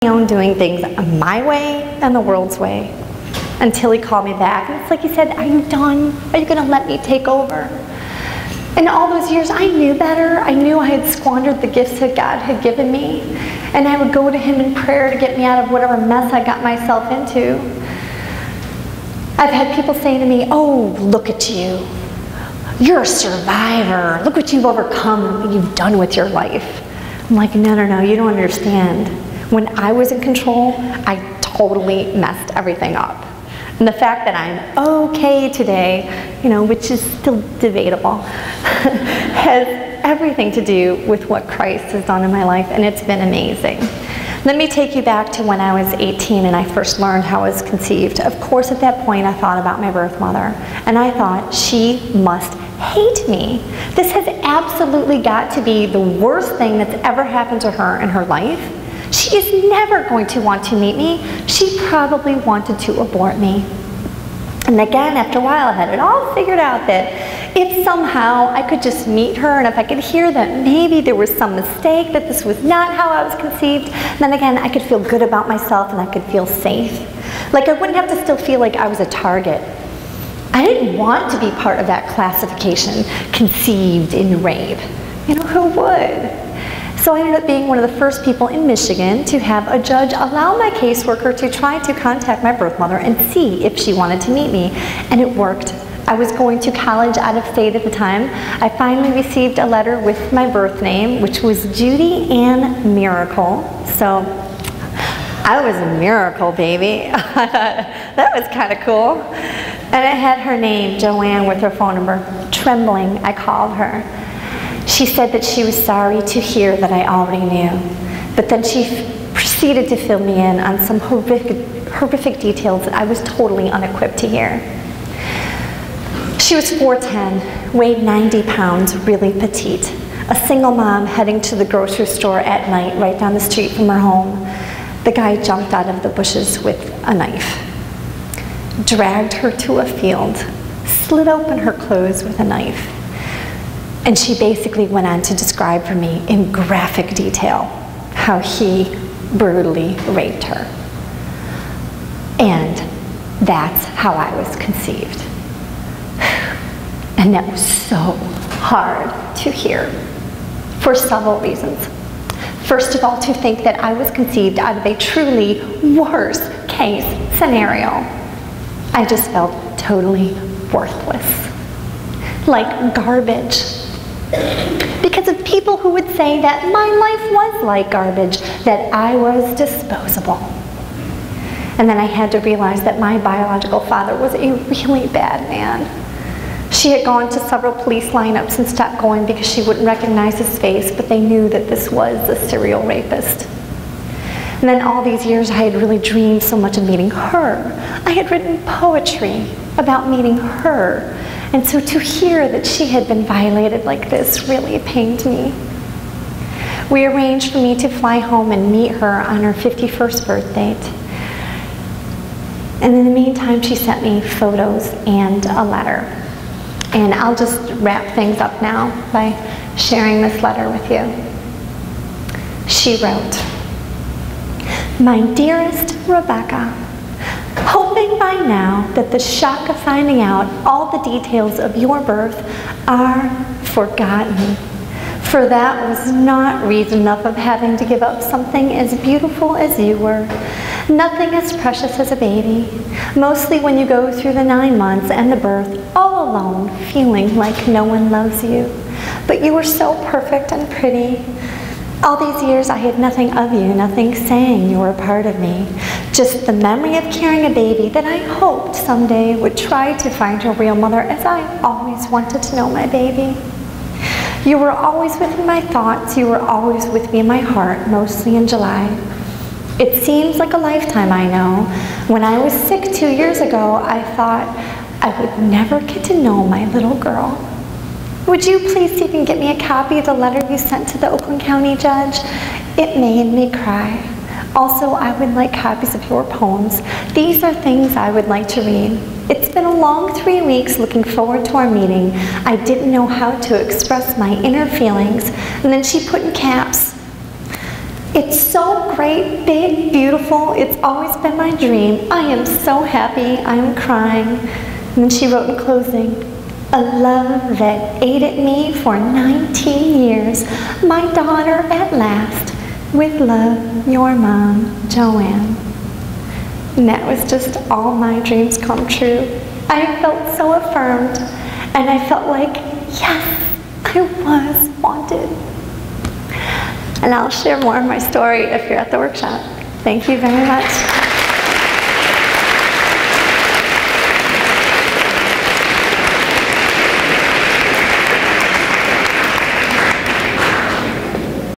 my own doing things my way and the world's way until he called me back. And it's like he said, are you done? Are you going to let me take over? And all those years, I knew better. I knew I had squandered the gifts that God had given me. And I would go to him in prayer to get me out of whatever mess I got myself into. I've had people say to me, oh, look at you. You're a survivor. Look what you've overcome, what you've done with your life. I'm like, no, you don't understand. When I was in control, I totally messed everything up. And the fact that I'm okay today, which is still debatable, has everything to do with what Christ has done in my life, and it's been amazing. Let me take you back to when I was 18 and I first learned how I was conceived. Of course, at that point, I thought about my birth mother, and I thought, she must hate me. This has absolutely got to be the worst thing that's ever happened to her in her life. She is never going to want to meet me. She probably wanted to abort me. And again, after a while, I had it all figured out that if somehow I could just meet her, and if I could hear that maybe there was some mistake, that this was not how I was conceived, then again, I could feel good about myself and I could feel safe. Like I wouldn't have to still feel like I was a target. I didn't want to be part of that classification, conceived in rape. Who would? So I ended up being one of the first people in Michigan to have a judge allow my caseworker to try to contact my birth mother and see if she wanted to meet me. And it worked. I was going to college out of state at the time. I finally received a letter with my birth name, which was Judy Ann Miracle. So I was a miracle, baby. That was kind of cool. And I had her name, Joanne, with her phone number. Trembling, I called her. She said that she was sorry to hear that I already knew, but then she proceeded to fill me in on some horrific details that I was totally unequipped to hear. She was 4'10", weighed 90 pounds, really petite. A single mom heading to the grocery store at night right down the street from her home. The guy jumped out of the bushes with a knife, dragged her to a field, slit open her clothes with a knife. And she basically went on to describe for me in graphic detail how he brutally raped her. And that's how I was conceived. And that was so hard to hear for several reasons. First of all, to think that I was conceived out of a truly worst case scenario. I just felt totally worthless, like garbage. Because of people who would say that my life was like garbage, that I was disposable. And then I had to realize that my biological father was a really bad man. She had gone to several police lineups and stopped going because she wouldn't recognize his face, but they knew that this was a serial rapist. And then all these years I had really dreamed so much of meeting her. I had written poetry about meeting her. And so to hear that she had been violated like this really pained me. We arranged for me to fly home and meet her on her 51st birth date. And in the meantime, she sent me photos and a letter. And I'll just wrap things up now by sharing this letter with you. She wrote, "My dearest Rebecca, hoping by now that the shock of finding out all the details of your birth are forgotten. For that was not reason enough of having to give up something as beautiful as you were. Nothing as precious as a baby, mostly when you go through the 9 months and the birth all alone, feeling like no one loves you. But you were so perfect and pretty. All these years I had nothing of you, nothing saying you were a part of me. Just the memory of carrying a baby that I hoped someday would try to find her real mother, as I always wanted to know my baby. You were always within my thoughts, you were always with me in my heart, mostly in July. It seems like a lifetime, I know. When I was sick 2 years ago, I thought I would never get to know my little girl. Would you please see if you can get me a copy of the letter you sent to the Oakland County judge? It made me cry. Also, I would like copies of your poems. These are things I would like to read. It's been a long 3 weeks looking forward to our meeting. I didn't know how to express my inner feelings." And then she put in caps, It's so great, big, beautiful. It's always been my dream. I am so happy. I am crying. And then she wrote in closing, a love that ate at me for 19 years. My daughter at last. With love, your mom, Joanne. And that was just all my dreams come true. I felt so affirmed, and I felt like, yes, I was wanted. And I'll share more of my story if you're at the workshop. Thank you very much.